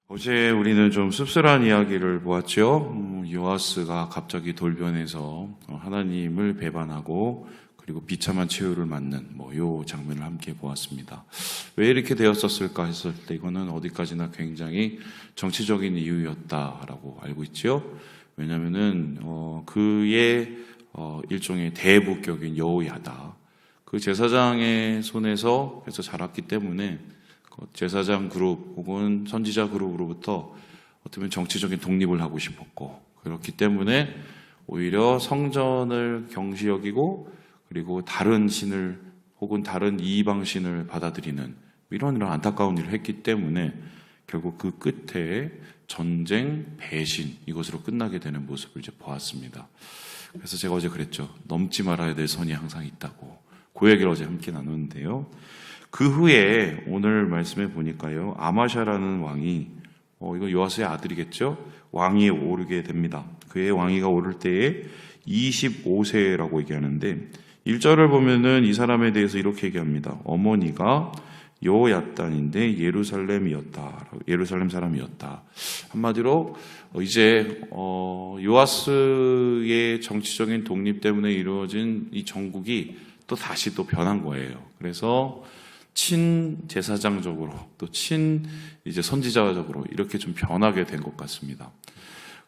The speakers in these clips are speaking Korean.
어제 우리는 좀 씁쓸한 이야기를 보았죠. 요아스가 갑자기 돌변해서 하나님을 배반하고 그리고 비참한 최후를 맞는 요 장면을 함께 보았습니다. 왜 이렇게 되었었을까 했을 때 이거는 어디까지나 굉장히 정치적인 이유였다라고 알고 있죠. 왜냐하면은 그의 일종의 대부격인 여호야다, 그 제사장의 손에서 해서 자랐기 때문에 제사장 그룹 혹은 선지자 그룹으로부터 어떻게 보면 정치적인 독립을 하고 싶었고, 그렇기 때문에 오히려 성전을 경시 여기고 그리고 다른 신을 혹은 다른 이방신을 받아들이는 이런 안타까운 일을 했기 때문에 결국 그 끝에 전쟁, 배신, 이것으로 끝나게 되는 모습을 이제 보았습니다. 그래서 제가 어제 그랬죠. 넘지 말아야 될 선이 항상 있다고. 그 얘기를 어제 함께 나눴는데요. 그 후에 오늘 말씀에 보니까요, 아마샤라는 왕이 이거 요아스의 아들이겠죠? 왕위에 오르게 됩니다. 그의 왕위가 오를 때에 25세라고 얘기하는데 1절을 보면은 이 사람에 대해서 이렇게 얘기합니다. 어머니가 여호야단인데 예루살렘 사람이었다. 한마디로 이제 요아스의 정치적인 독립 때문에 이루어진 이 정국이 또 다시 또 변한 거예요. 그래서 친 제사장적으로 또 친 이제 선지자적으로 이렇게 좀 변하게 된 것 같습니다.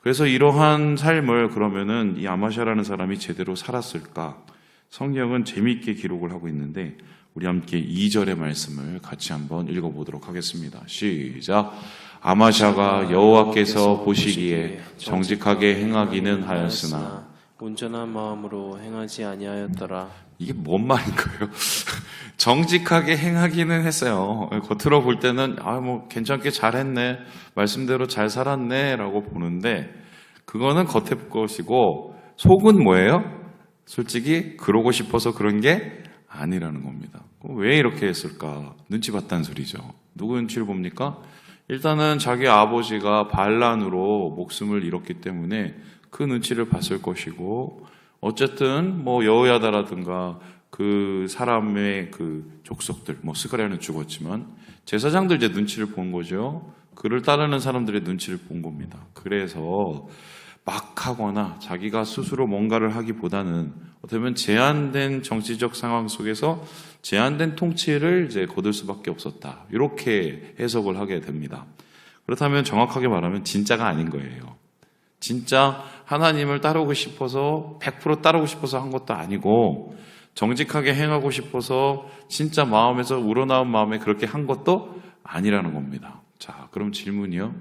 그래서 이러한 삶을 그러면은 이 아마샤라는 사람이 제대로 살았을까? 성경은 재미있게 기록을 하고 있는데 우리 함께 2절의 말씀을 같이 한번 읽어보도록 하겠습니다. 시작. 아마샤가 여호와께서 보시기에 정직하게 행하기는 하였으나 온전한 마음으로 행하지 아니하였더라. 이게 뭔 말인가요? 정직하게 행하기는 했어요. 겉으로 볼 때는 괜찮게 잘했네, 말씀대로 잘 살았네 라고 보는데 그거는 겉에 것이고 속은 뭐예요? 솔직히 그러고 싶어서 그런 게 아니라는 겁니다. 왜 이렇게 했을까? 눈치 봤다는 소리죠. 누구 눈치를 봅니까? 일단은 자기 아버지가 반란으로 목숨을 잃었기 때문에 그 눈치를 봤을 것이고, 어쨌든 여호야다라든가 그 사람의 그 족속들, 스가랴는 죽었지만 제사장들 이제 눈치를 본 거죠. 그를 따르는 사람들의 눈치를 본 겁니다. 그래서 막 하거나 자기가 스스로 뭔가를 하기보다는 어떻게 보면 제한된 정치적 상황 속에서 제한된 통치를 이제 거둘 수밖에 없었다, 이렇게 해석을 하게 됩니다. 그렇다면 정확하게 말하면 진짜가 아닌 거예요. 진짜 하나님을 따르고 싶어서 100% 따르고 싶어서 한 것도 아니고, 정직하게 행하고 싶어서 진짜 마음에서 우러나온 마음에 그렇게 한 것도 아니라는 겁니다. 자, 그럼 질문이요.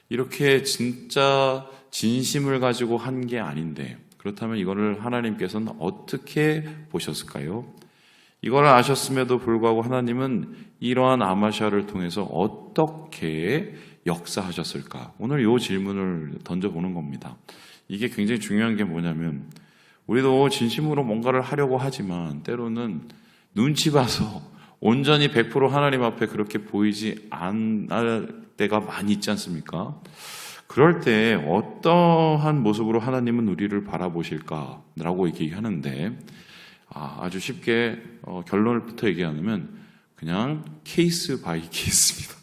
이렇게 진짜 진심을 가지고 한 게 아닌데, 그렇다면 이거를 하나님께서는 어떻게 보셨을까요? 이걸 아셨음에도 불구하고 하나님은 이러한 아마샤를 통해서 어떻게 역사하셨을까? 오늘 이 질문을 던져보는 겁니다. 이게 굉장히 중요한 게 뭐냐면, 우리도 진심으로 뭔가를 하려고 하지만 때로는 눈치 봐서 온전히 100% 하나님 앞에 그렇게 보이지 않을 때가 많이 있지 않습니까? 그럴 때 어떠한 모습으로 하나님은 우리를 바라보실까라고 얘기하는데, 아주 쉽게 결론부터 얘기하면 그냥 케이스 바이 케이스입니다.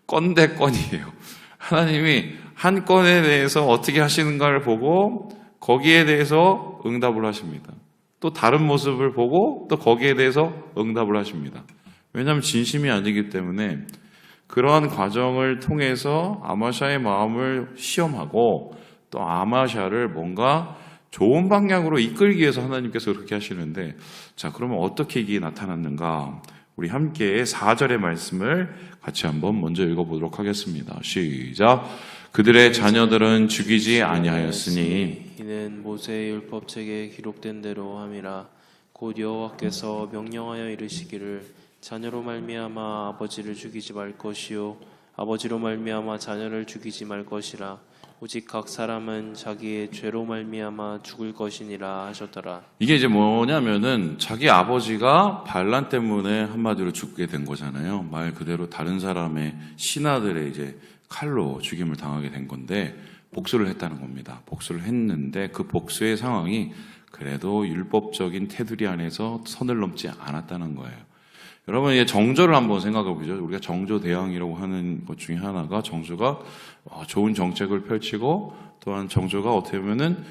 건 대 건이에요. 하나님이 한 건에 대해서 어떻게 하시는가를 보고 거기에 대해서 응답을 하십니다. 또 다른 모습을 보고 또 거기에 대해서 응답을 하십니다. 왜냐하면 진심이 아니기 때문에 그러한 과정을 통해서 아마샤의 마음을 시험하고 또 아마샤를 뭔가 좋은 방향으로 이끌기 위해서 하나님께서 그렇게 하시는데, 자, 그러면 어떻게 이게 나타났는가? 우리 함께 4절의 말씀을 같이 한번 먼저 읽어보도록 하겠습니다. 시작. 그들의 자녀들은 죽이지 아니하였으니 이는 모세의 율법책에 기록된 대로 함이라. 곧 여호와께서 명령하여 이르시기를 자녀로 말미암아 아버지를 죽이지 말 것이요 아버지로 말미암아 자녀를 죽이지 말 것이라. 오직 각 사람은 자기의 죄로 말미암아 죽을 것이니라 하셨더라. 이게 이제 뭐냐면은 자기 아버지가 반란 때문에 한마디로 죽게 된 거잖아요. 말 그대로 다른 사람의 신하들의 이제 칼로 죽임을 당하게 된 건데 복수를 했다는 겁니다. 복수를 했는데 그 복수의 상황이 그래도 율법적인 테두리 안에서 선을 넘지 않았다는 거예요. 여러분, 이제 정조를 한번 생각해 보죠. 우리가 정조대왕이라고 하는 것 중에 하나가 정조가 좋은 정책을 펼치고 또한 정조가 어떻게 보면은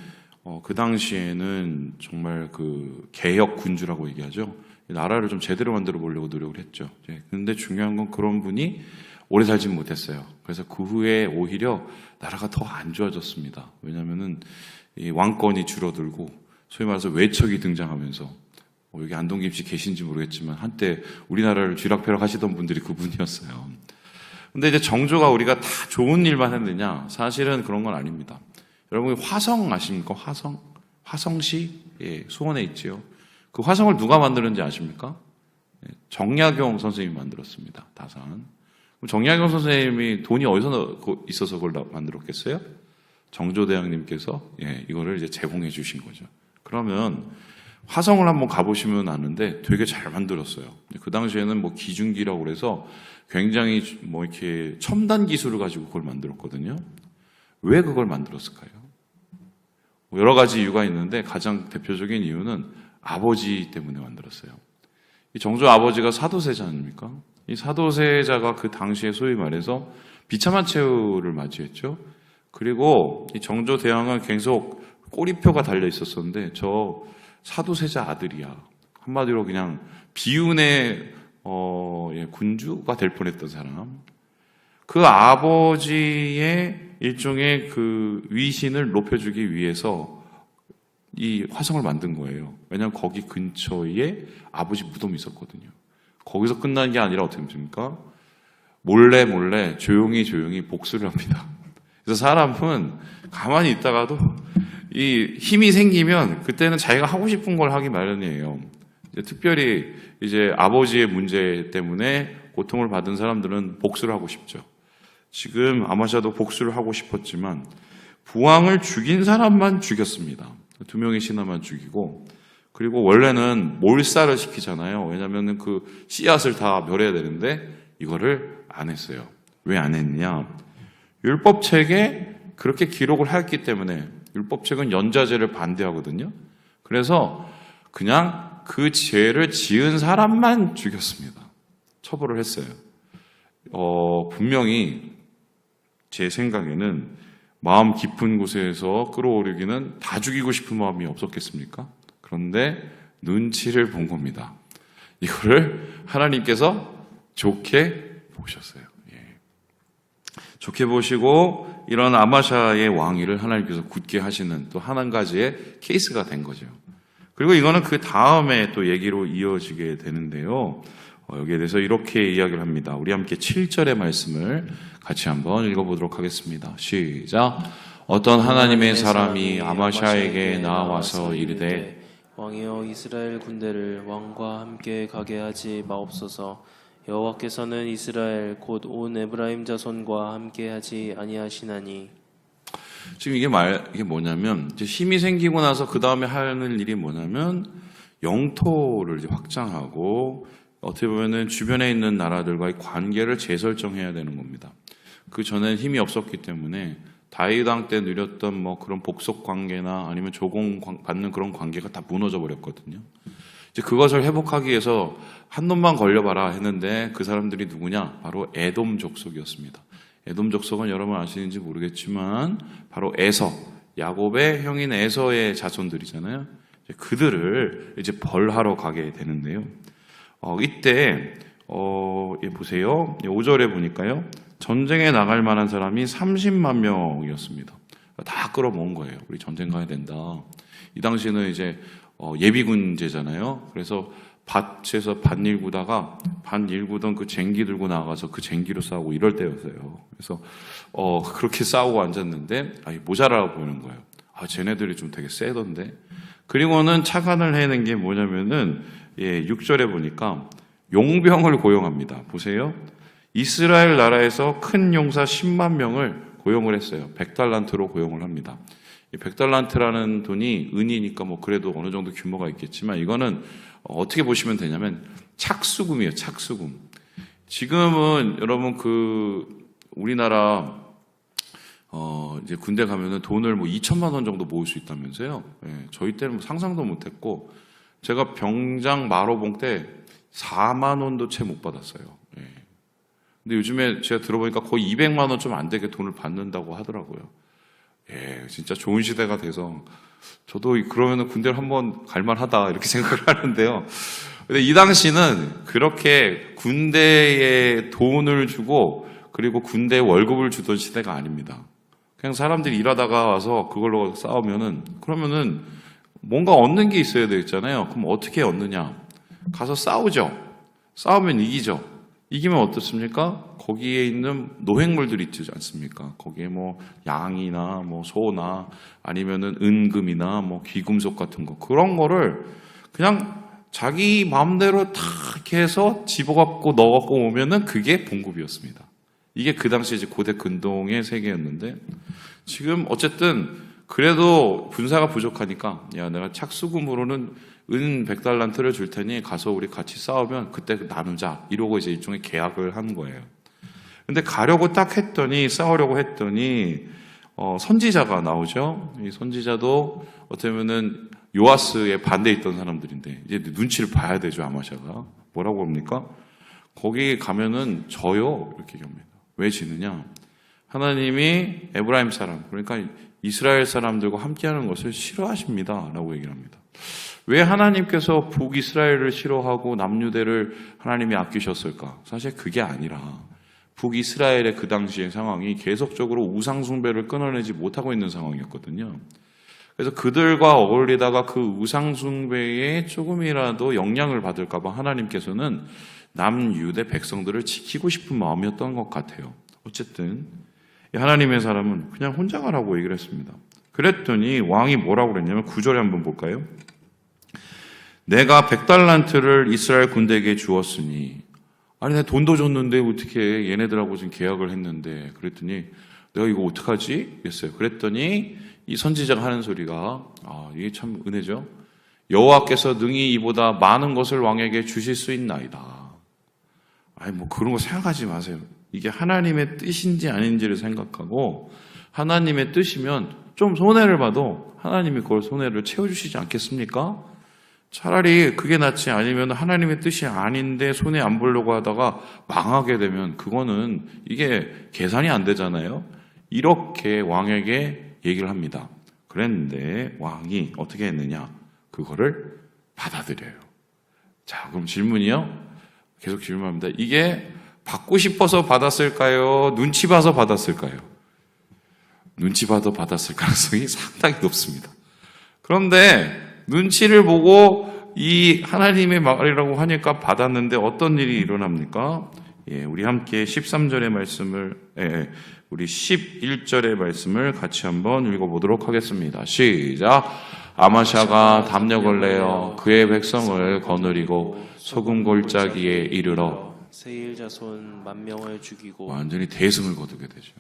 그 당시에는 정말 그 개혁 군주라고 얘기하죠. 나라를 좀 제대로 만들어 보려고 노력을 했죠. 근데 중요한 건 그런 분이 오래 살진 못했어요. 그래서 그 후에 오히려 나라가 더 안 좋아졌습니다. 왜냐면은 이 왕권이 줄어들고 소위 말해서 외척이 등장하면서 여기 안동김 씨 계신지 모르겠지만 한때 우리나라를 쥐락펴락 하시던 분들이 그분이었어요. 근데 이제 정조가 우리가 다 좋은 일만 했느냐? 사실은 그런 건 아닙니다. 여러분 화성 아십니까? 화성? 화성시? 예, 수원에 있지요. 그 화성을 누가 만드는지 아십니까? 정약용 선생님이 만들었습니다. 다산. 그럼 정약용 선생님이 돈이 어디서 있어서 그걸 만들었겠어요? 정조대왕님께서 이거를 이제 제공해 주신 거죠. 그러면 화성을 한번 가보시면 아는데 되게 잘 만들었어요. 그 당시에는 뭐 기중기라고 그래서 굉장히 뭐 이렇게 첨단 기술을 가지고 그걸 만들었거든요. 왜 그걸 만들었을까요? 여러 가지 이유가 있는데 가장 대표적인 이유는 아버지 때문에 만들었어요. 이 정조 아버지가 사도세자 아닙니까? 이 사도세자가 그 당시에 소위 말해서 비참한 최후를 맞이했죠. 그리고 이 정조 대왕은 계속 꼬리표가 달려 있었었는데 저 사도세자 아들이야. 한마디로 그냥 비운의 군주가 될 뻔했던 사람. 그 아버지의 일종의 그 위신을 높여주기 위해서 이 화성을 만든 거예요. 왜냐하면 거기 근처에 아버지 무덤이 있었거든요. 거기서 끝나는 게 아니라 어떻게 됩니까? 몰래 조용히 복수를 합니다. 그래서 사람은 가만히 있다가도 이 힘이 생기면 그때는 자기가 하고 싶은 걸 하기 마련이에요. 특별히 이제 아버지의 문제 때문에 고통을 받은 사람들은 복수를 하고 싶죠. 지금 아마샤도 복수를 하고 싶었지만 부왕을 죽인 사람만 죽였습니다. 2명의 신하만 죽이고, 그리고 원래는 몰살을 시키잖아요. 왜냐하면 그 씨앗을 다 멸해야 되는데 이거를 안 했어요. 왜 안 했냐? 율법책에 그렇게 기록을 했기 때문에. 율법책은 연좌제를 반대하거든요. 그래서 그냥 그 죄를 지은 사람만 죽였습니다. 처벌을 했어요. 분명히 제 생각에는 마음 깊은 곳에서 끌어오르기는 다 죽이고 싶은 마음이 없었겠습니까? 그런데 눈치를 본 겁니다. 이거를 하나님께서 좋게 보셨어요. 좋게 보시고 이런 아마샤의 왕위를 하나님께서 굳게 하시는 또 한 가지의 케이스가 된 거죠. 그리고 이거는 그 다음에 또 얘기로 이어지게 되는데요. 여기에 대해서 이렇게 이야기를 합니다. 우리 함께 7절의 말씀을 같이 한번 읽어보도록 하겠습니다. 시작. 어떤 하나님의 사람이 아마샤에게 나와서 이르되 왕이여 이스라엘 군대를 왕과 함께 가게 하지 마옵소서. 여호와께서는 이스라엘 곧 온 에브라임 자손과 함께하지 아니하시나니. 지금 이게 뭐냐면 이제 힘이 생기고 나서 그 다음에 하는 일이 뭐냐면 영토를 이제 확장하고 어떻게 보면은 주변에 있는 나라들과의 관계를 재설정해야 되는 겁니다. 그 전엔 힘이 없었기 때문에 다윗 왕 때 누렸던 뭐 그런 복속 관계나 아니면 조공받는 그런 관계가 다 무너져 버렸거든요. 이제 그것을 회복하기 위해서 한 놈만 걸려봐라 했는데 그 사람들이 누구냐? 바로 에돔 족속이었습니다. 에돔 족속은 여러분 아시는지 모르겠지만 바로 에서, 야곱의 형인 에서의 자손들이잖아요. 그들을 이제 벌하러 가게 되는데요. 이때 보세요. 5절에 보니까요. 전쟁에 나갈 만한 사람이 30만 명이었습니다. 다 끌어모은 거예요. 우리 전쟁 가야 된다. 이 당시에는 이제 예비군제잖아요. 그래서 밭에서 밭 일구다가 밭 일구던 그 쟁기 들고 나가서 그 쟁기로 싸우고 이럴 때였어요. 그래서 그렇게 싸우고 앉았는데 모자라 보이는 거예요. 쟤네들이 좀 되게 세던데. 그리고는 착안을 해낸 게 뭐냐면은 6절에 보니까 용병을 고용합니다. 보세요. 이스라엘 나라에서 큰 용사 10만 명을 고용을 했어요. 100달란트로 고용을 합니다. 이 100달란트라는 돈이 은이니까 뭐 그래도 어느 정도 규모가 있겠지만 이거는 어떻게 보시면 되냐면 착수금이에요. 착수금. 지금은 여러분 우리나라 이제 군대 가면은 돈을 뭐 2천만 원 정도 모을 수 있다면서요. 저희 때는 뭐 상상도 못했고 제가 병장 마로봉 때 4만 원도 채 못 받았어요. 예. 근데 요즘에 제가 들어보니까 거의 200만 원 좀 안 되게 돈을 받는다고 하더라고요. 예, 진짜 좋은 시대가 돼서 저도 그러면은 군대를 한번 갈만하다 이렇게 생각을 하는데요. 근데 이 당시는 그렇게 군대에 돈을 주고 그리고 군대에 월급을 주던 시대가 아닙니다. 그냥 사람들이 일하다가 와서 그걸로 싸우면은 그러면은 뭔가 얻는 게 있어야 되겠잖아요. 그럼 어떻게 얻느냐? 가서 싸우죠. 싸우면 이기죠. 이기면 어떻습니까? 거기에 있는 노획물들이 있지 않습니까? 거기에 뭐 양이나 뭐 소나 아니면은 은금이나 뭐 귀금속 같은 거 그런 거를 그냥 자기 마음대로 다 이렇게 해서 집어갖고 넣어갖고 오면은 그게 봉급이었습니다. 이게 그 당시 이제 고대 근동의 세계였는데 지금 어쨌든 그래도 군사가 부족하니까 야 내가 착수금으로는 은 100달란트를 줄 테니 가서 우리 같이 싸우면 그때 나누자 이러고 이제 일종의 계약을 한 거예요. 근데 가려고 딱 했더니 싸우려고 했더니 선지자가 나오죠. 이 선지자도 어떻게 보면은 요아스의 반대에 있던 사람들인데 이제 눈치를 봐야 되죠. 아마샤가 뭐라고 합니까? 거기 가면은 져요 이렇게 얘기합니다. 왜 지느냐? 하나님이 에브라임 사람 그러니까 이스라엘 사람들과 함께하는 것을 싫어하십니다라고 얘기를 합니다. 왜 하나님께서 북이스라엘을 싫어하고 남유대를 하나님이 아끼셨을까? 사실 그게 아니라 북이스라엘의 그 당시의 상황이 계속적으로 우상숭배를 끊어내지 못하고 있는 상황이었거든요. 그래서 그들과 어울리다가 그 우상숭배에 조금이라도 영향을 받을까 봐 하나님께서는 남유대 백성들을 지키고 싶은 마음이었던 것 같아요. 어쨌든 하나님의 사람은 그냥 혼자 가라고 얘기를 했습니다. 그랬더니 왕이 뭐라고 그랬냐면 9절에 한번 볼까요? 내가 100달란트를 이스라엘 군대에게 주었으니 아니 내가 돈도 줬는데 어떻게 얘네들하고 지금 계약을 했는데 그랬더니 내가 이거 어떡하지? 했어요. 그랬더니 이 선지자가 하는 소리가 이게 참 은혜죠. 여호와께서 능히 이보다 많은 것을 왕에게 주실 수 있나이다. 아니 뭐 그런 거 생각하지 마세요. 이게 하나님의 뜻인지 아닌지를 생각하고 하나님의 뜻이면 좀 손해를 봐도 하나님이 그걸 손해를 채워주시지 않겠습니까? 차라리 그게 낫지 아니면 하나님의 뜻이 아닌데 손해 안 보려고 하다가 망하게 되면 그거는 이게 계산이 안 되잖아요. 이렇게 왕에게 얘기를 합니다. 그랬는데 왕이 어떻게 했느냐? 그거를 받아들여요. 자, 그럼 질문이요. 계속 질문합니다. 이게 받고 싶어서 받았을까요? 눈치 봐서 받았을까요? 눈치 봐서 받았을 가능성이 상당히 높습니다. 그런데 눈치를 보고 이 하나님의 말이라고 하니까 받았는데 어떤 일이 일어납니까? 우리 함께 13절의 말씀을, 우리 11절의 말씀을 같이 한번 읽어보도록 하겠습니다. 시작. 아마샤가 담력을 내어 그의 백성을 거느리고 소금 골짜기에 이르러 세일 자손 10,000명을 죽이고 완전히 대승을 거두게 되죠.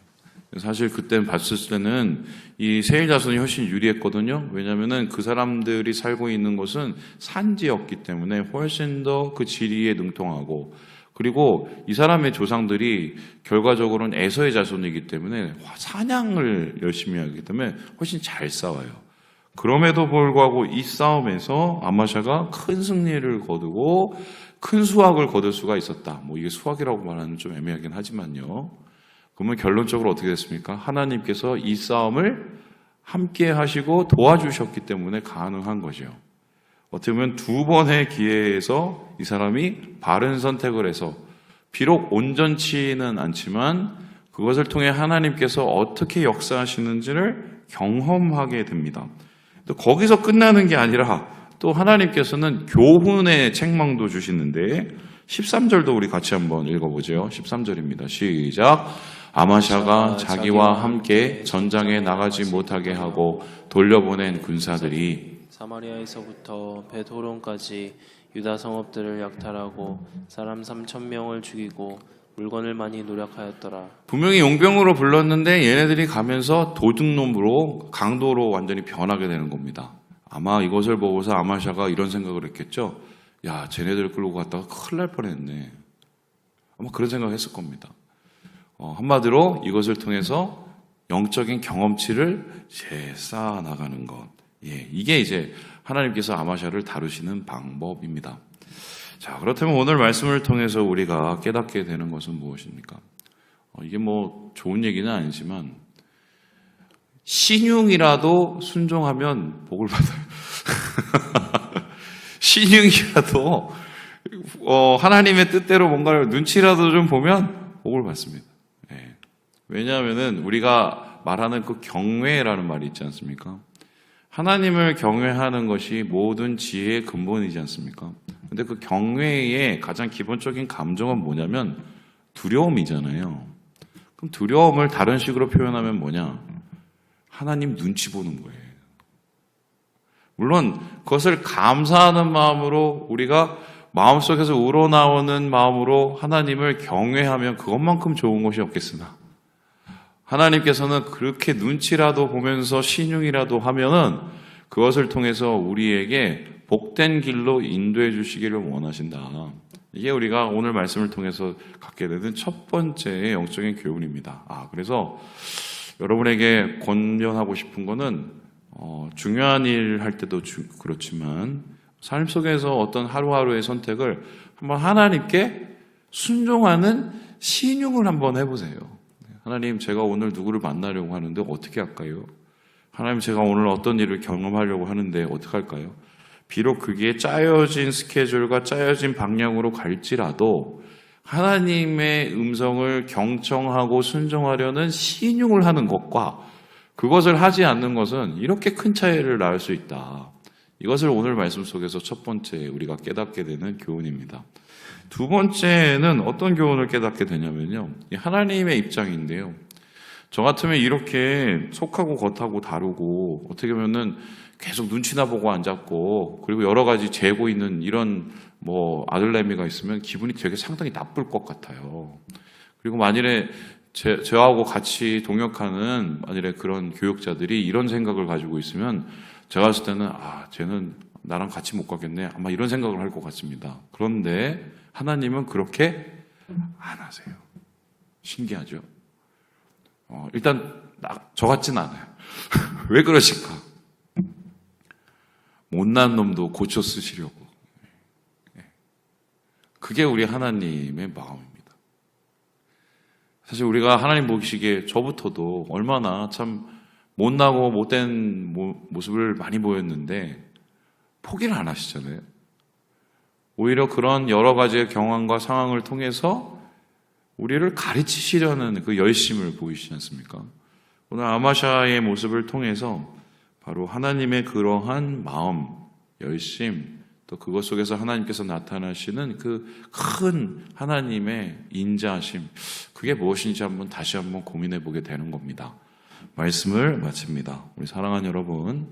사실 그때 봤을 때는 이 세일 자손이 훨씬 유리했거든요. 왜냐하면은 그 사람들이 살고 있는 곳은 산지였기 때문에 훨씬 더 그 지리에 능통하고 그리고 이 사람의 조상들이 결과적으로는 에서의 자손이기 때문에 사냥을 열심히 하기 때문에 훨씬 잘 싸워요. 그럼에도 불구하고 이 싸움에서 아마샤가 큰 승리를 거두고 큰 수확을 거둘 수가 있었다. 뭐 이게 수확이라고 말하는 좀 애매하긴 하지만요. 그러면 결론적으로 어떻게 됐습니까? 하나님께서 이 싸움을 함께 하시고 도와주셨기 때문에 가능한 거죠. 어떻게 보면 두 번의 기회에서 이 사람이 바른 선택을 해서 비록 온전치는 않지만 그것을 통해 하나님께서 어떻게 역사하시는지를 경험하게 됩니다. 또 거기서 끝나는 게 아니라 또 하나님께서는 교훈의 책망도 주시는데 13절도 우리 같이 한번 읽어보죠. 13절입니다. 시작. 아마샤가 자기와 함께 전장에 나가지 못하게 하고 돌려보낸 군사들이 사마리아에서부터 벳호론까지 유다 성읍들을 약탈하고 사람 3,000명을 죽이고 물건을 많이 노력하였더라. 분명히 용병으로 불렀는데 얘네들이 가면서 도둑놈으로 강도로 완전히 변하게 되는 겁니다. 아마 이것을 보고서 아마샤가 이런 생각을 했겠죠. 야, 쟤네들 끌고 갔다가 큰일 날 뻔했네. 아마 그런 생각을 했을 겁니다. 한마디로 이것을 통해서 영적인 경험치를 쌓아 나가는 것. 이게 이제 하나님께서 아마샤를 다루시는 방법입니다. 자, 그렇다면 오늘 말씀을 통해서 우리가 깨닫게 되는 것은 무엇입니까? 이게 뭐 좋은 얘기는 아니지만 신용이라도 순종하면 복을 받아요. 신용이라도 하나님의 뜻대로 뭔가를 눈치라도 좀 보면 복을 받습니다. 네. 왜냐하면은 우리가 말하는 그 경외라는 말이 있지 않습니까? 하나님을 경외하는 것이 모든 지혜의 근본이지 않습니까? 근데 그 경외의 가장 기본적인 감정은 뭐냐면 두려움이잖아요. 그럼 두려움을 다른 식으로 표현하면 뭐냐? 하나님 눈치 보는 거예요. 물론 그것을 감사하는 마음으로 우리가 마음속에서 우러나오는 마음으로 하나님을 경외하면 그것만큼 좋은 것이 없겠으나 하나님께서는 그렇게 눈치라도 보면서 신용이라도 하면은 그것을 통해서 우리에게 복된 길로 인도해 주시기를 원하신다. 이게 우리가 오늘 말씀을 통해서 갖게 되는 첫 번째 영적인 교훈입니다. 그래서 여러분에게 권면하고 싶은 거는 중요한 일 할 때도 그렇지만 삶 속에서 어떤 하루하루의 선택을 한번 하나님께 순종하는 신용을 한번 해보세요. 하나님, 제가 오늘 누구를 만나려고 하는데 어떻게 할까요? 하나님, 제가 오늘 어떤 일을 경험하려고 하는데 어떻게 할까요? 비록 그게 짜여진 스케줄과 짜여진 방향으로 갈지라도 하나님의 음성을 경청하고 순종하려는 신용을 하는 것과 그것을 하지 않는 것은 이렇게 큰 차이를 낳을 수 있다. 이것을 오늘 말씀 속에서 첫 번째 우리가 깨닫게 되는 교훈입니다. 두 번째는 어떤 교훈을 깨닫게 되냐면요. 하나님의 입장인데요. 저 같으면 이렇게 속하고 겉하고 다르고 어떻게 보면은 계속 눈치나 보고 앉았고 그리고 여러 가지 재고 있는 이런 아들내미가 있으면 기분이 되게 상당히 나쁠 것 같아요. 그리고 만일에 저하고 같이 동역하는 만일에 그런 교육자들이 이런 생각을 가지고 있으면 제가 봤을 때는 쟤는 나랑 같이 못 가겠네 아마 이런 생각을 할 것 같습니다. 그런데 하나님은 그렇게 안 하세요. 신기하죠? 일단 저 같진 않아요. 왜 그러실까? 못난 놈도 고쳐 쓰시려고. 그게 우리 하나님의 마음입니다. 사실 우리가 하나님 보시기에 저부터도 얼마나 참 못나고 못된 모습을 많이 보였는데 포기를 안 하시잖아요. 오히려 그런 여러 가지의 경험과 상황을 통해서 우리를 가르치시려는 그 열심을 보이시지 않습니까? 오늘 아마샤의 모습을 통해서 바로 하나님의 그러한 마음, 열심, 또 그것 속에서 하나님께서 나타나시는 그 큰 하나님의 인자하심, 그게 무엇인지 다시 한번 고민해 보게 되는 겁니다. 말씀을 마칩니다. 우리 사랑하는 여러분,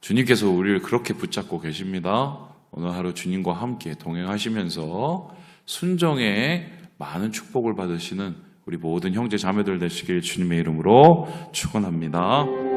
주님께서 우리를 그렇게 붙잡고 계십니다. 오늘 하루 주님과 함께 동행하시면서 순종의 많은 축복을 받으시는 우리 모든 형제 자매들 되시길 주님의 이름으로 축원합니다.